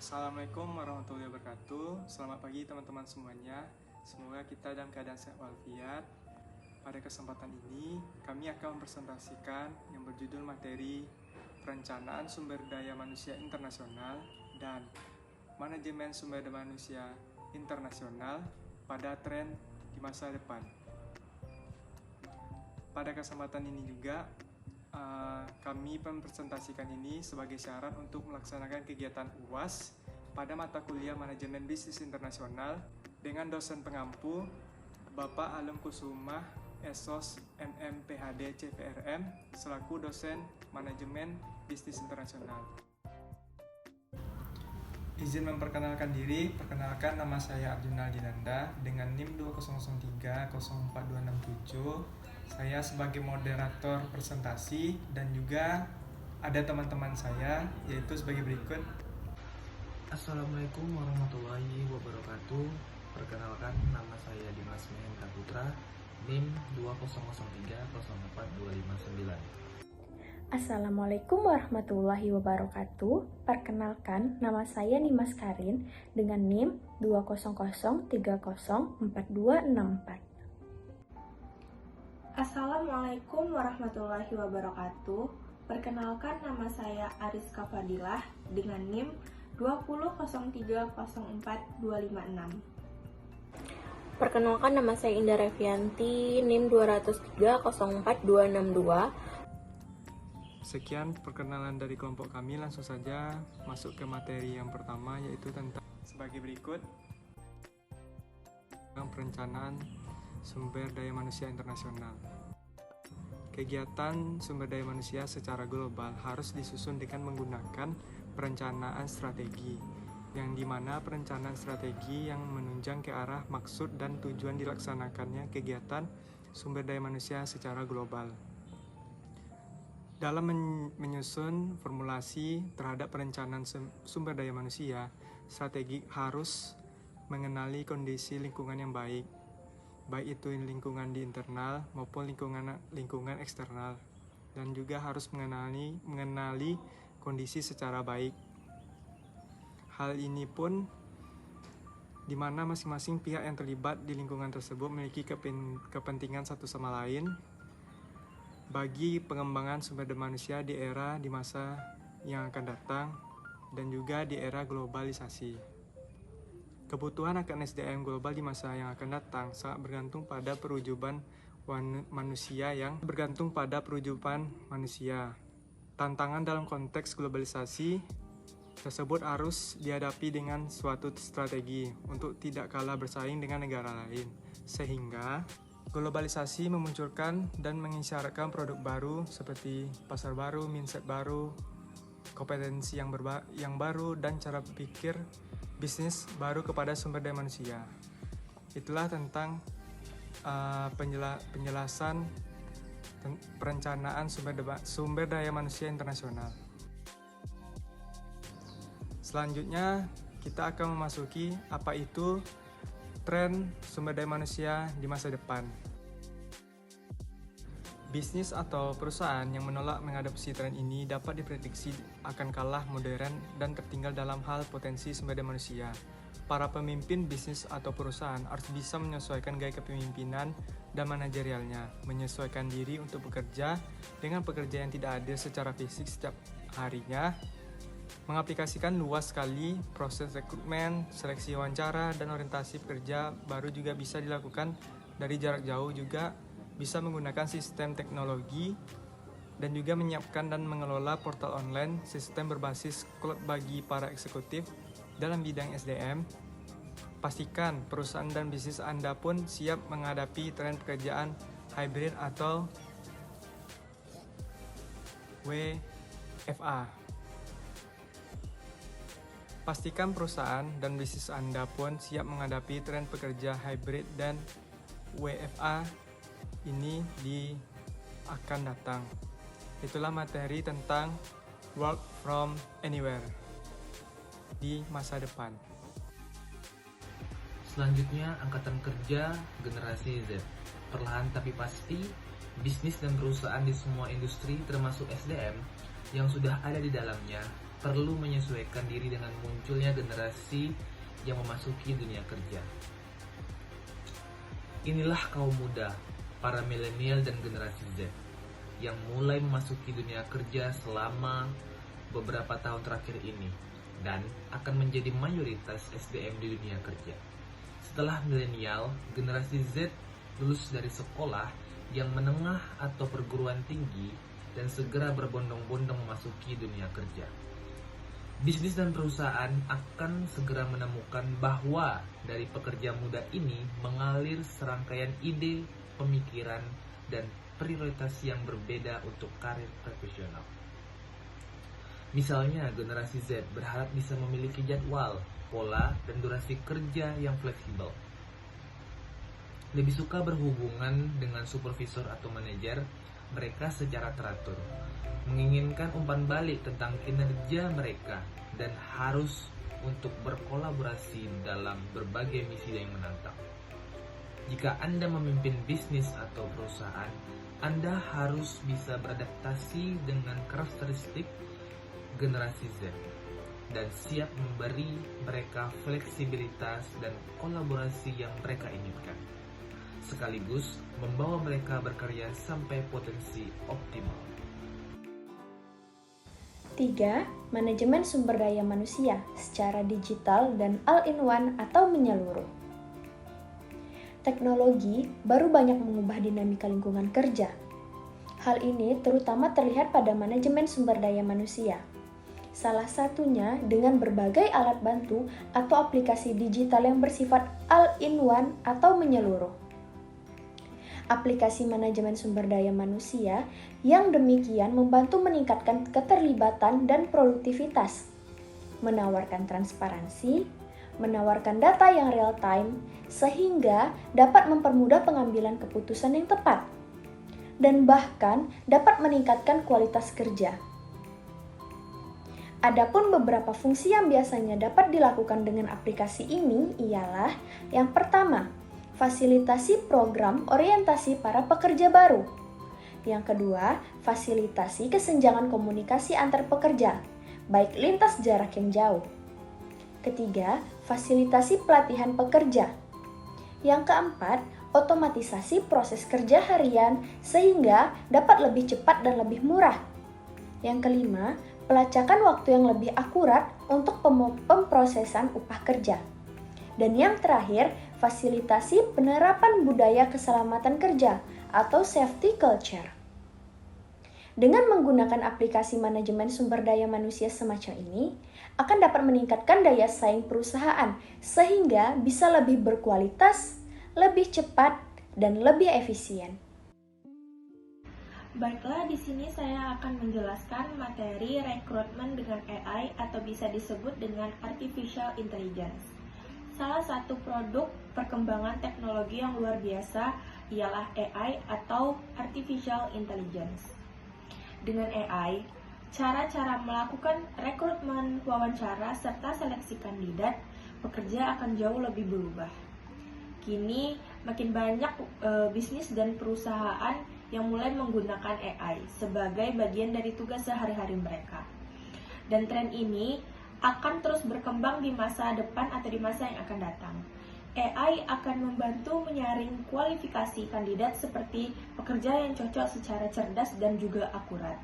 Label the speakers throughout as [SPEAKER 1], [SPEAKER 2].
[SPEAKER 1] Assalamualaikum warahmatullahi wabarakatuh. Selamat pagi teman-teman semuanya. Semoga kita dalam keadaan sehat walafiat. Pada kesempatan ini, kami akan mempresentasikan yang berjudul materi Perencanaan Sumber Daya Manusia Internasional dan Manajemen Sumber Daya Manusia Internasional pada Tren di Masa Depan. Pada kesempatan ini juga, kami mempresentasikan ini sebagai syarat untuk melaksanakan kegiatan UAS pada mata kuliah Manajemen Bisnis Internasional dengan dosen pengampu Bapak Alem Kusumah Esos MM PhD CVRM selaku dosen Manajemen Bisnis Internasional. Izin memperkenalkan diri, perkenalkan nama saya Arjuna Dinanda dengan NIM 2003044267. Saya sebagai moderator presentasi dan juga ada teman-teman saya yaitu sebagai berikut.
[SPEAKER 2] Assalamualaikum warahmatullahi wabarakatuh. Perkenalkan, nama saya Dimas Mehendra Putra, NIM 2003042559.
[SPEAKER 3] Assalamualaikum warahmatullahi wabarakatuh. Perkenalkan, nama saya Nimas Karin dengan NIM 200304264.
[SPEAKER 4] Assalamualaikum warahmatullahi wabarakatuh. Perkenalkan, nama saya Ariska Fadilah dengan NIM 200304256.
[SPEAKER 5] Perkenalkan, nama saya Indah Revianti, NIM 203042262.
[SPEAKER 1] Sekian perkenalan dari kelompok kami, langsung saja masuk ke materi yang pertama yaitu tentang sebagai berikut. Perencanaan Sumber Daya Manusia Internasional. Kegiatan sumber daya manusia secara global harus disusun dengan menggunakan perencanaan strategi, yang dimana perencanaan strategi yang menunjang ke arah maksud dan tujuan dilaksanakannya kegiatan sumber daya manusia secara global. Dalam menyusun formulasi terhadap perencanaan sumber daya manusia, strategi harus mengenali kondisi lingkungan yang baik itu lingkungan di internal maupun lingkungan eksternal, dan juga harus mengenali kondisi secara baik. Hal ini pun di mana masing-masing pihak yang terlibat di lingkungan tersebut memiliki kepentingan satu sama lain bagi pengembangan sumber daya manusia di masa yang akan datang dan juga di era globalisasi. Kebutuhan akan SDM global di masa yang akan datang sangat bergantung pada perwujudan manusia. Tantangan dalam konteks globalisasi tersebut harus dihadapi dengan suatu strategi untuk tidak kalah bersaing dengan negara lain. Sehingga globalisasi memunculkan dan mengisyaratkan produk baru seperti pasar baru, mindset baru, kompetensi yang baru, dan cara berpikir bisnis baru kepada sumber daya manusia. Itulah tentang penjelasan perencanaan sumber daya manusia internasional. Selanjutnya kita akan memasuki apa itu tren sumber daya manusia di masa depan. Bisnis atau perusahaan yang menolak mengadopsi tren ini dapat diprediksi akan kalah modern dan tertinggal dalam hal potensi sumber daya manusia. Para pemimpin bisnis atau perusahaan harus bisa menyesuaikan gaya kepemimpinan dan manajerialnya, menyesuaikan diri untuk bekerja dengan pekerja yang tidak hadir secara fisik setiap harinya, mengaplikasikan luas sekali proses rekrutmen, seleksi wawancara, dan orientasi pekerja baru juga bisa dilakukan dari jarak jauh, juga bisa menggunakan sistem teknologi, dan juga menyiapkan dan mengelola portal online, sistem berbasis cloud bagi para eksekutif dalam bidang SDM. Pastikan perusahaan dan bisnis Anda pun siap menghadapi tren pekerjaan hybrid atau WFA. Pastikan perusahaan dan bisnis Anda pun siap menghadapi tren pekerja hybrid dan WFA ini akan datang. Itulah materi tentang work from anywhere di masa depan.
[SPEAKER 2] Selanjutnya, angkatan kerja generasi Z. Perlahan tapi pasti, bisnis dan perusahaan di semua industri termasuk SDM yang sudah ada di dalamnya perlu menyesuaikan diri dengan munculnya generasi yang memasuki dunia kerja. Inilah kaum muda, para milenial dan generasi Z, yang mulai memasuki dunia kerja selama beberapa tahun terakhir ini dan akan menjadi mayoritas SDM di dunia kerja. Setelah milenial, generasi Z lulus dari sekolah yang menengah atau perguruan tinggi dan segera berbondong-bondong memasuki dunia kerja. Bisnis dan perusahaan akan segera menemukan bahwa dari pekerja muda ini mengalir serangkaian ide, pemikiran, dan prioritas yang berbeda untuk karir profesional. Misalnya, generasi Z berharap bisa memiliki jadwal, pola, dan durasi kerja yang fleksibel. Lebih suka berhubungan dengan supervisor atau manajer mereka secara teratur, menginginkan umpan balik tentang kinerja mereka, dan harus untuk berkolaborasi dalam berbagai misi yang menantang. Jika Anda memimpin bisnis atau perusahaan, Anda harus bisa beradaptasi dengan karakteristik generasi Z dan siap memberi mereka fleksibilitas dan kolaborasi yang mereka inginkan, sekaligus membawa mereka berkarya sampai potensi optimal.
[SPEAKER 3] 3. Manajemen sumber daya manusia secara digital dan all-in-one atau menyeluruh. Teknologi baru banyak mengubah dinamika lingkungan kerja. Hal ini terutama terlihat pada manajemen sumber daya manusia. Salah satunya dengan berbagai alat bantu atau aplikasi digital yang bersifat all-in-one atau menyeluruh. Aplikasi manajemen sumber daya manusia yang demikian membantu meningkatkan keterlibatan dan produktivitas, menawarkan transparansi, menawarkan data yang real time, sehingga dapat mempermudah pengambilan keputusan yang tepat, dan bahkan dapat meningkatkan kualitas kerja. Adapun beberapa fungsi yang biasanya dapat dilakukan dengan aplikasi ini ialah yang pertama, fasilitasi program orientasi para pekerja baru. Yang kedua, fasilitasi kesenjangan komunikasi antar pekerja, baik lintas jarak yang jauh. Ketiga, fasilitasi pelatihan pekerja. Yang keempat, otomatisasi proses kerja harian sehingga dapat lebih cepat dan lebih murah. Yang kelima, pelacakan waktu yang lebih akurat untuk pemrosesan upah kerja. Dan yang terakhir, fasilitasi penerapan budaya keselamatan kerja atau safety culture. Dengan menggunakan aplikasi manajemen sumber daya manusia semacam ini, akan dapat meningkatkan daya saing perusahaan sehingga bisa lebih berkualitas, lebih cepat, dan lebih efisien.
[SPEAKER 4] Baiklah, di sini saya akan menjelaskan materi rekrutmen dengan AI atau bisa disebut dengan Artificial Intelligence. Salah satu produk perkembangan teknologi yang luar biasa ialah AI atau Artificial Intelligence. Dengan AI, cara-cara melakukan rekrutmen, wawancara, serta seleksi kandidat pekerja akan jauh lebih berubah. Kini makin banyak bisnis dan perusahaan yang mulai menggunakan AI sebagai bagian dari tugas sehari-hari mereka. Dan tren ini akan terus berkembang di masa depan atau di masa yang akan datang. AI akan membantu menyaring kualifikasi kandidat seperti pekerja yang cocok secara cerdas dan juga akurat.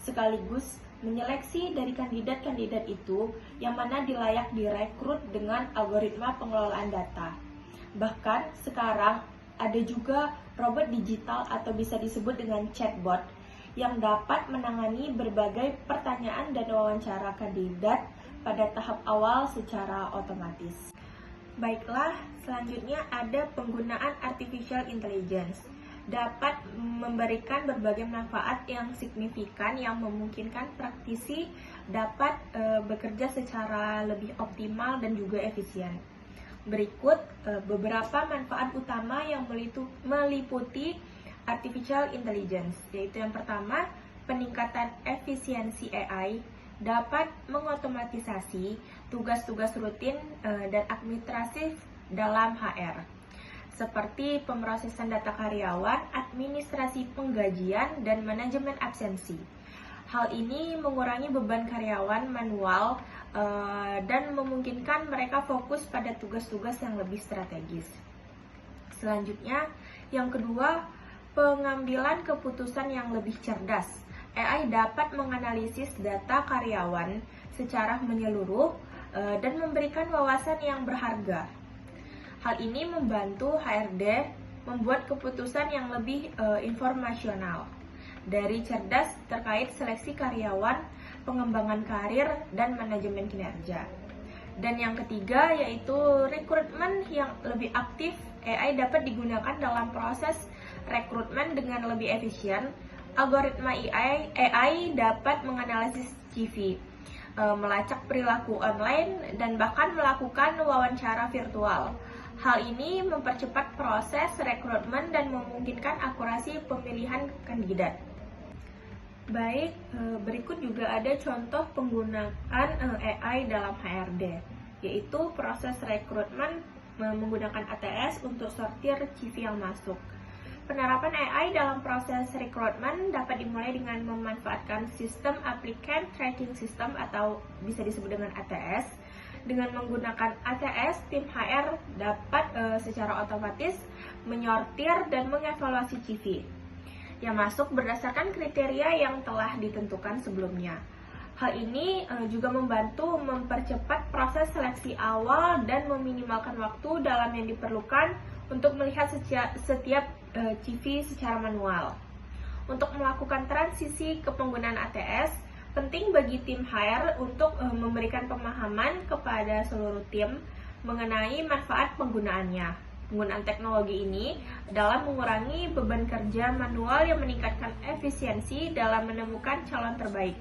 [SPEAKER 4] Sekaligus menyeleksi dari kandidat-kandidat itu yang mana dilayak direkrut dengan algoritma pengelolaan data. Bahkan sekarang ada juga robot digital atau bisa disebut dengan chatbot yang dapat menangani berbagai pertanyaan dan wawancara kandidat pada tahap awal secara otomatis. Baiklah, selanjutnya ada penggunaan Artificial Intelligence. Dapat memberikan berbagai manfaat yang signifikan yang memungkinkan praktisi dapat bekerja secara lebih optimal dan juga efisien. Berikut beberapa manfaat utama yang meliputi Artificial Intelligence, yaitu yang pertama, peningkatan efisiensi AI dapat mengotomatisasi tugas-tugas rutin dan administratif dalam HR, seperti pemrosesan data karyawan, administrasi penggajian, dan manajemen absensi. Hal ini mengurangi beban karyawan manual dan memungkinkan mereka fokus pada tugas-tugas yang lebih strategis. Selanjutnya, yang kedua, pengambilan keputusan yang lebih cerdas. AI dapat menganalisis data karyawan secara menyeluruh dan memberikan wawasan yang berharga. Hal ini membantu HRD membuat keputusan yang lebih informasional, dari cerdas terkait seleksi karyawan, pengembangan karir, dan manajemen kinerja. Dan yang ketiga yaitu rekrutmen yang lebih aktif. AI dapat digunakan dalam proses rekrutmen dengan lebih efisien. Algoritma AI dapat menganalisis CV, melacak perilaku online, dan bahkan melakukan wawancara virtual. Hal ini mempercepat proses rekrutmen dan memungkinkan akurasi pemilihan kandidat. Baik, berikut juga ada contoh penggunaan AI dalam HRD, yaitu proses rekrutmen menggunakan ATS untuk sortir CV yang masuk. Penerapan AI dalam proses rekrutmen dapat dimulai dengan memanfaatkan sistem applicant tracking system atau bisa disebut dengan ATS. Dengan menggunakan ATS, tim HR dapat secara otomatis menyortir dan mengevaluasi CV yang masuk berdasarkan kriteria yang telah ditentukan sebelumnya. Hal ini juga membantu mempercepat proses seleksi awal dan meminimalkan waktu dalam yang diperlukan untuk melihat setiap CV secara manual. Untuk melakukan transisi ke penggunaan ATS, penting bagi tim HR untuk memberikan pemahaman kepada seluruh tim mengenai manfaat penggunaannya. Penggunaan teknologi ini dalam mengurangi beban kerja manual yang meningkatkan efisiensi dalam menemukan calon terbaik.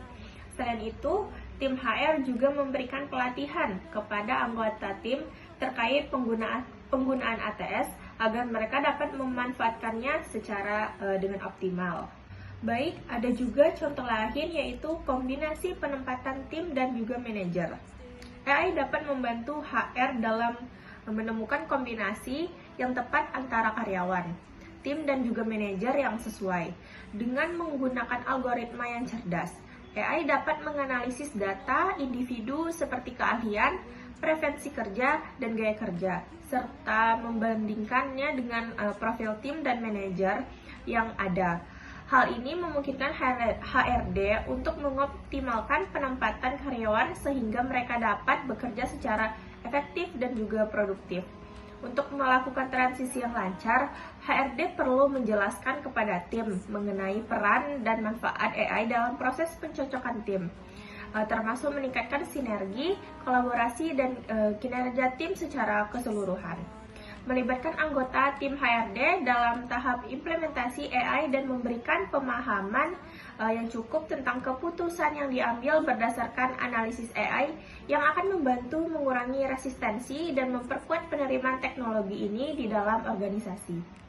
[SPEAKER 4] Selain itu, tim HR juga memberikan pelatihan kepada anggota tim terkait penggunaan ATS agar mereka dapat memanfaatkannya secara dengan optimal. Baik, ada juga contoh lain yaitu kombinasi penempatan tim dan juga manajer. AI dapat membantu HR dalam menemukan kombinasi yang tepat antara karyawan, tim dan juga manajer yang sesuai. Dengan menggunakan algoritma yang cerdas, AI dapat menganalisis data individu seperti keahlian, preferensi kerja, dan gaya kerja, serta membandingkannya dengan profil tim dan manajer yang ada. Hal ini memungkinkan HRD untuk mengoptimalkan penempatan karyawan sehingga mereka dapat bekerja secara efektif dan juga produktif. Untuk melakukan transisi yang lancar, HRD perlu menjelaskan kepada tim mengenai peran dan manfaat AI dalam proses pencocokan tim, termasuk meningkatkan sinergi, kolaborasi, dan kinerja tim secara keseluruhan. Melibatkan anggota tim HRD dalam tahap implementasi AI dan memberikan pemahaman yang cukup tentang keputusan yang diambil berdasarkan analisis AI yang akan membantu mengurangi resistensi dan memperkuat penerimaan teknologi ini di dalam organisasi.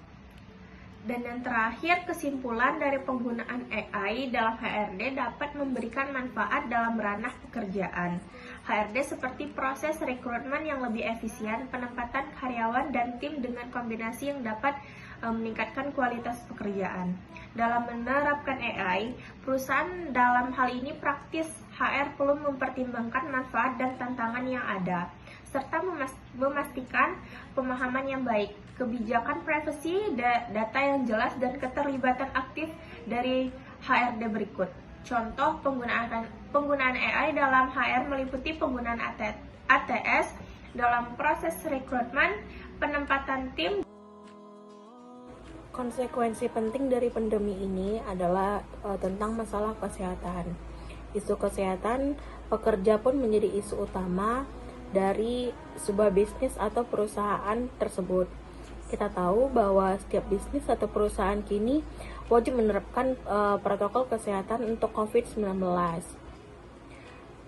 [SPEAKER 4] Dan yang terakhir, kesimpulan dari penggunaan AI dalam HRD dapat memberikan manfaat dalam ranah pekerjaan. HRD seperti proses rekrutmen yang lebih efisien, penempatan karyawan dan tim dengan kombinasi yang dapat meningkatkan kualitas pekerjaan. Dalam menerapkan AI, perusahaan dalam hal ini praktis HR perlu mempertimbangkan manfaat dan tantangan yang ada, serta memastikan pemahaman yang baik, kebijakan privasi, data yang jelas, dan keterlibatan aktif dari HRD berikut. Contoh penggunaan AI dalam HR meliputi penggunaan ATS dalam proses rekrutmen, penempatan tim.
[SPEAKER 5] Konsekuensi penting dari pandemi ini adalah tentang masalah kesehatan. Isu kesehatan pekerja pun menjadi isu utama dari sebuah bisnis atau perusahaan tersebut. Kita tahu bahwa setiap bisnis atau perusahaan kini wajib menerapkan protokol kesehatan untuk COVID-19.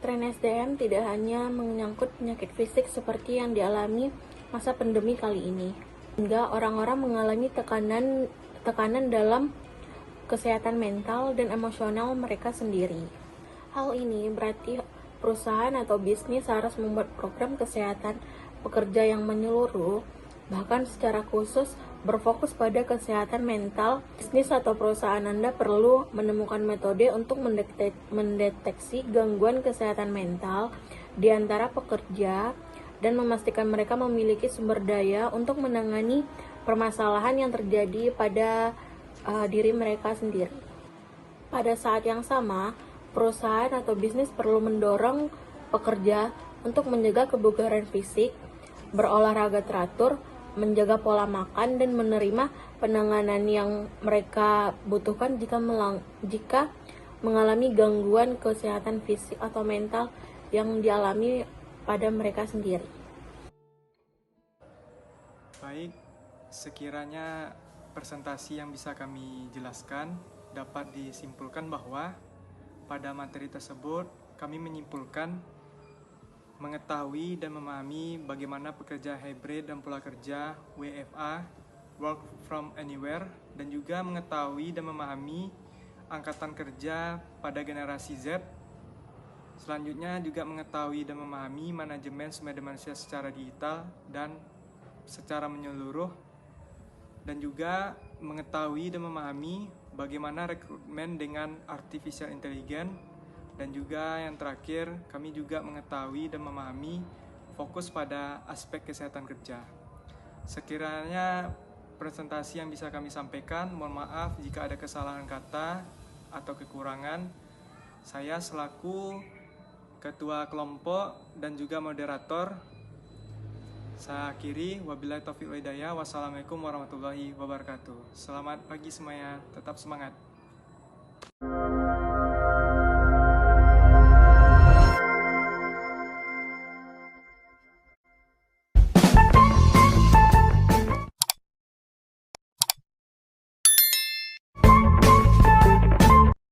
[SPEAKER 5] Tren SDM tidak hanya menyangkut penyakit fisik seperti yang dialami masa pandemi kali ini, hingga orang-orang mengalami tekanan dalam kesehatan mental dan emosional mereka sendiri. Hal ini berarti perusahaan atau bisnis harus membuat program kesehatan pekerja yang menyeluruh Bahkan secara khusus berfokus pada kesehatan mental. Bisnis atau perusahaan Anda perlu menemukan metode untuk mendeteksi gangguan kesehatan mental di antara pekerja dan memastikan mereka memiliki sumber daya untuk menangani permasalahan yang terjadi pada diri mereka sendiri. Pada saat yang sama, perusahaan atau bisnis perlu mendorong pekerja untuk menjaga kebugaran fisik, berolahraga teratur, menjaga pola makan, dan menerima penanganan yang mereka butuhkan jika mengalami gangguan kesehatan fisik atau mental yang dialami pada mereka sendiri.
[SPEAKER 1] Baik, sekiranya presentasi yang bisa kami jelaskan dapat disimpulkan bahwa pada materi tersebut kami menyimpulkan mengetahui dan memahami bagaimana pekerja hybrid dan pola kerja WFA, work from anywhere, dan juga mengetahui dan memahami angkatan kerja pada generasi Z. Selanjutnya juga mengetahui dan memahami manajemen sumber daya manusia secara digital dan secara menyeluruh, dan juga mengetahui dan memahami bagaimana rekrutmen dengan artificial intelligence. Dan juga yang terakhir, kami juga mengetahui dan memahami fokus pada aspek kesehatan kerja. Sekiranya presentasi yang bisa kami sampaikan, mohon maaf jika ada kesalahan kata atau kekurangan. Saya selaku ketua kelompok dan juga moderator, saya akhiri. Wabillahi taufiq wal hidayah. Wassalamualaikum warahmatullahi wabarakatuh. Selamat pagi semuanya, tetap semangat.